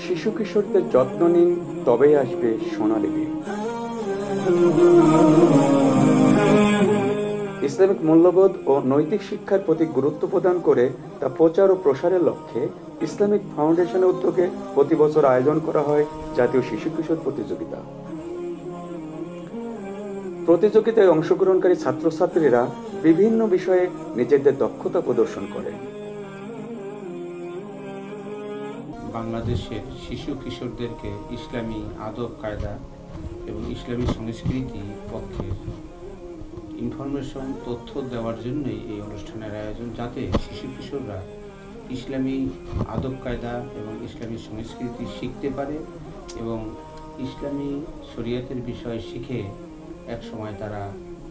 শিশু কিশোরদের যত্ন নিন, তবেই আসবে সোনালী দিন। ইসলামিক মূল্যবোধ ও নৈতিক শিক্ষার প্রতি গুরুত্ব প্রদান করে তা প্রচার ও প্রসারের লক্ষ্যে ইসলামিক ফাউন্ডেশনের উদ্যোগে প্রতি বছর আয়োজন করা হয় জাতীয় শিশু কিশোর প্রতিযোগিতা। প্রতিযোগিতায় অংশগ্রহণকারী ছাত্রছাত্রীরা বিভিন্ন বিষয়ে নিজেদের দক্ষতা প্রদর্শন করে। বাংলাদেশের শিশু কিশোরদেরকে ইসলামী আদব কায়দা এবং ইসলামী সংস্কৃতি পক্ষের ইনফরমেশন তথ্য দেওয়ার জন্যই এই অনুষ্ঠানের আয়োজন, যাতে শিশু কিশোররা ইসলামী আদব কায়দা এবং ইসলামী সংস্কৃতি শিখতে পারে এবং ইসলামী শরিয়তের বিষয় শিখে একসময় তারা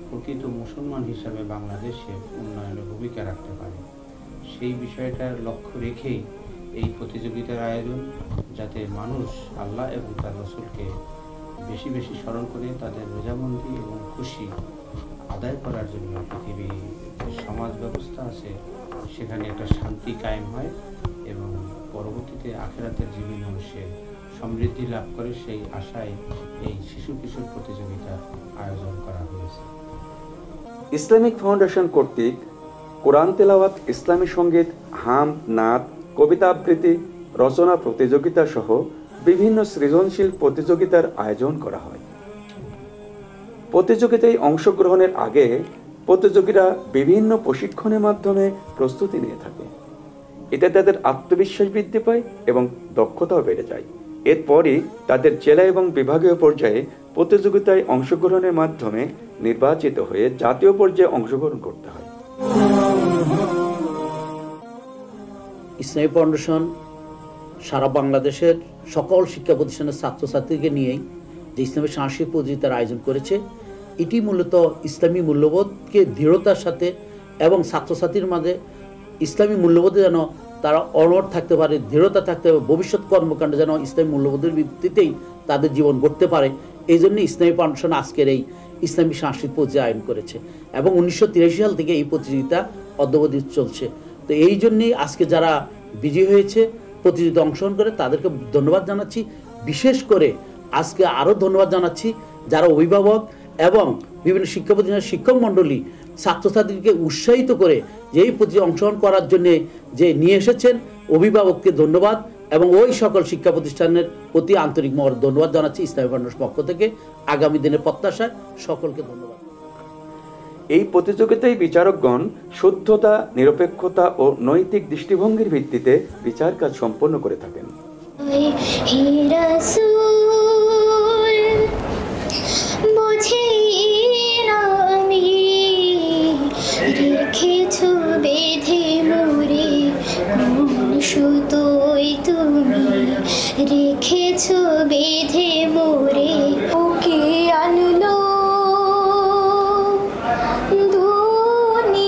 প্রকৃত মুসলমান হিসাবে বাংলাদেশের উন্নয়নে ভূমিকা রাখতে পারে। সেই বিষয়টার লক্ষ্য রেখেই এই প্রতিযোগিতার আয়োজন, যাতে মানুষ আল্লাহ এবং তার রাসূলকে বেশি বেশি স্মরণ করে তাদের রোজাবন্দি এবং খুশি আদায় করার জন্য পৃথিবীর সমাজ ব্যবস্থা আছে সেখানে একটা শান্তি কায়েম হয় এবং পরবর্তীতে আখিরাতের জীবন মানুষের সমৃদ্ধি লাভ করে, সেই আশায় এই শিশু কিশোর প্রতিযোগিতার আয়োজন করা হয়েছে। ইসলামিক ফাউন্ডেশন কর্তৃক কোরআন তেলাওয়াত, ইসলামী সঙ্গীত, হাম, নাত, কবিতা আবৃত্তি, রচনা প্রতিযোগিতা সহ বিভিন্ন সৃজনশীল প্রতিযোগিতার আয়োজন করা হয়। প্রতিযোগিতায় অংশগ্রহণের আগে প্রতিযোগীরা বিভিন্ন প্রশিক্ষণের মাধ্যমে প্রস্তুতি নিয়ে থাকে। এতে তাদের আত্মবিশ্বাস বৃদ্ধি পায় এবং দক্ষতাও বেড়ে যায়। এরপরই তাদের জেলা এবং বিভাগীয় পর্যায়ে প্রতিযোগিতায় অংশগ্রহণের মাধ্যমে নির্বাচিত হয়ে জাতীয় পর্যায়ে অংশগ্রহণ করতে হয়। ইসলামী ফাউন্ডেশন সারা বাংলাদেশের সকল শিক্ষা প্রতিষ্ঠানের ছাত্রছাত্রীকে নিয়েই যে ইসলামী সাংস্কৃতিক প্রতিযোগিতার আয়োজন করেছে, এটি মূলত ইসলামী মূল্যবোধকে দৃঢ়তার সাথে এবং ছাত্রছাত্রীর মাঝে ইসলামী মূল্যবোধে যেন তারা অনড় থাকতে পারে, দৃঢ়তা থাকতে পারে, ভবিষ্যৎ কর্মকাণ্ডে যেন ইসলামী মূল্যবোধের ভিত্তিতেই তাদের জীবন গড়তে পারে। এই জন্য ইসলামী ফাউন্ডেশন আজকের এই ইসলামী সাংস্কৃতিক প্রতিযোগিতা আয়োজন করেছে এবং 1983 সাল থেকে এই প্রতিযোগিতা অদ্যাবধি চলছে। তো এই জন্যেই আজকে যারা বিজয়ী হয়েছে, প্রতিযোগিতা অংশগ্রহণ করে, তাদেরকে ধন্যবাদ জানাচ্ছি। বিশেষ করে আজকে আরও ধন্যবাদ জানাচ্ছি যারা অভিভাবক এবং বিভিন্ন শিক্ষা প্রতিষ্ঠানের শিক্ষক মণ্ডলী ছাত্রছাত্রীকে উৎসাহিত করে যে এই প্রতিযোগিতায় অংশগ্রহণ করার জন্যে যে নিয়ে এসেছেন, অভিভাবককে ধন্যবাদ এবং ওই সকল শিক্ষা প্রতিষ্ঠানের প্রতি আন্তরিক ধন্যবাদ জানাচ্ছি ইসলামী ফাউন্ডেশনের পক্ষ থেকে। আগামী দিনের প্রত্যাশায় সকলকে ধন্যবাদ। এই প্রতিযোগিতায় বিচারকগণ শুদ্ধতা, নিরপেক্ষতা ও নৈতিক দৃষ্টিভঙ্গির ভিত্তিতে বিচার কাজ সম্পন্ন করে থাকেন। রেখেছো বেঁধে মোরে, ওকে আনলো দুনিয়ায়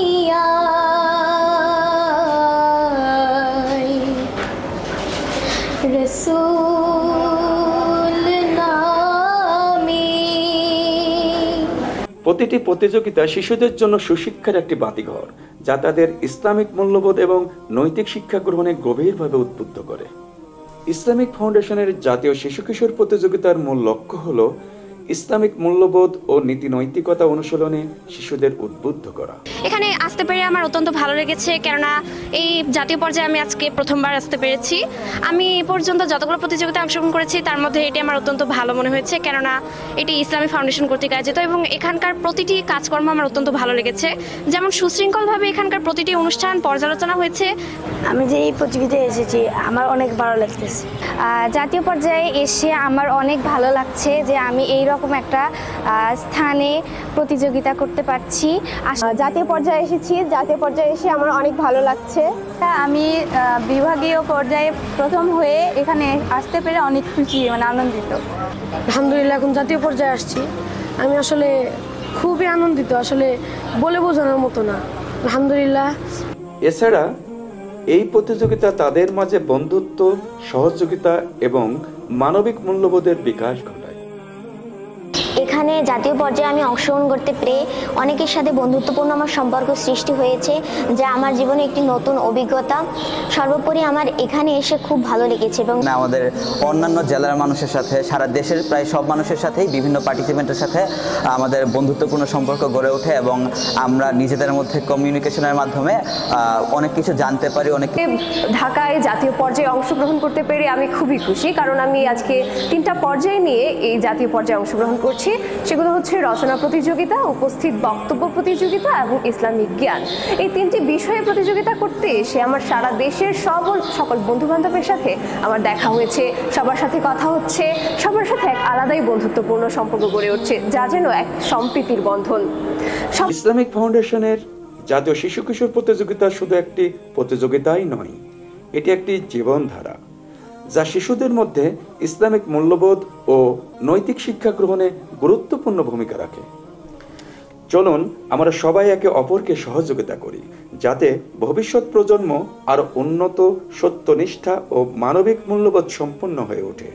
রাসূল নামে। প্রতিটি প্রতিযোগিতা শিশুদের জন্য সুশিক্ষার একটি বাতিঘর, যা তাদের ইসলামিক মূল্যবোধ এবং নৈতিক শিক্ষা গ্রহণে গভীরভাবে উদ্বুদ্ধ করে। ইসলামিক ফাউন্ডেশনের জাতীয় শিশু কিশোর প্রতিযোগিতার মূল লক্ষ্য হল ইসলামিক মূল্যবোধ ও নীতি নৈতিকতা অনুশীলনে শিশুদের উদ্বুদ্ধ করা। এখানে আসতে পেরে আমার অত্যন্ত ভালো লেগেছে, কেননা এই জাতীয় পর্যায়ে আমি আজকে প্রথমবার আসতে পেরেছি। আমি এ পর্যন্ত যতগুলো প্রতিযোগিতায় অংশগ্রহণ করেছি তার মধ্যে এটি আমার অত্যন্ত ভালো মনে হয়েছে, কেননা এটি ইসলামী ফাউন্ডেশন কর্তৃক আয়োজিত এবং এখানকার প্রতিটি কাজকর্ম আমার অত্যন্ত ভালো লেগেছে। যেমন সুশৃঙ্খলভাবে এখানকার প্রতিটি অনুষ্ঠান পর্যালোচনা হয়েছে। আমি যে এই প্রতিযোগিতায় এসেছি আমার অনেক ভালো লাগতেছে। জাতীয় পর্যায়ে এসে আমার অনেক ভালো লাগছে যে আমি এই রকম একটা স্থানে প্রতিযোগিতা করতে পারছি। জাতীয় পর্যায়ে এসেছি, জাতীয় পর্যায়ে এসে আমার অনেক ভালো লাগছে। আমি বিভাগীয় পর্যায়ে প্রথম হয়ে এখানে আসতে পেরে অনেক খুশি, আনন্দিত। আলহামদুলিল্লাহ, এখন জাতীয় পর্যায়ে আসছি, আমি আসলে খুবই আনন্দিত, আসলে বলে বোঝানোর মতো না। আলহামদুলিল্লাহ। এছাড়া এই প্রতিযোগিতা তাদের মাঝে বন্ধুত্ব, সহযোগিতা এবং মানবিক মূল্যবোধের বিকাশ ঘটায়। এখানে জাতীয় পর্যায়ে আমি অংশগ্রহণ করতে পেরে অনেকের সাথে বন্ধুত্বপূর্ণ আমার সম্পর্ক সৃষ্টি হয়েছে, যা আমার জীবনে একটি নতুন অভিজ্ঞতা। সর্বোপরি আমার এখানে এসে খুব ভালো লেগেছে এবং আমাদের অন্যান্য জেলার মানুষের সাথে, সারা দেশের প্রায় সব মানুষের সাথেই, বিভিন্ন পার্টিসিপেন্টের সাথে আমাদের বন্ধুত্বপূর্ণ সম্পর্ক গড়ে ওঠে এবং আমরা নিজেদের মধ্যে কমিউনিকেশনের মাধ্যমে অনেক কিছু জানতে পারি। ঢাকায় জাতীয় পর্যায়ে অংশগ্রহণ করতে পেরে আমি খুবই খুশি, কারণ আমি আজকে 3টা পর্যায়ে নিয়ে এই জাতীয় পর্যায়ে অংশগ্রহণ করছি। সেগুলো হচ্ছে রচনা প্রতিযোগিতা, উপস্থিত বক্তব্য প্রতিযোগিতা এবং ইসলামিক জ্ঞান। এই 3টি বিষয়ে প্রতিযোগিতা করতে এসে আমার সারা দেশের সকল বন্ধু বান্ধবের সাথে আমার দেখা হয়েছে, সবার সাথে কথা হচ্ছে, সবার সাথে এক আলাদাই বন্ধুত্বপূর্ণ সম্পর্ক গড়ে উঠছে, যা যেন এক সম্প্রীতির বন্ধন। ইসলামিক ফাউন্ডেশনের জাতীয় শিশু কিশোর প্রতিযোগিতা শুধু একটি প্রতিযোগিতাই নয়, এটি একটি জীবনধারা যা শিশুদের মধ্যে ইসলামিক মূল্যবোধ ও নৈতিক শিক্ষা গ্রহণে গুরুত্বপূর্ণ ভূমিকা রাখে। চলুন আমরা সবাই একে অপরকে সহযোগিতা করি, যাতে ভবিষ্যৎ প্রজন্ম আরো উন্নত, সত্যনিষ্ঠা ও মানবিক মূল্যবোধ সম্পন্ন হয়ে ওঠে।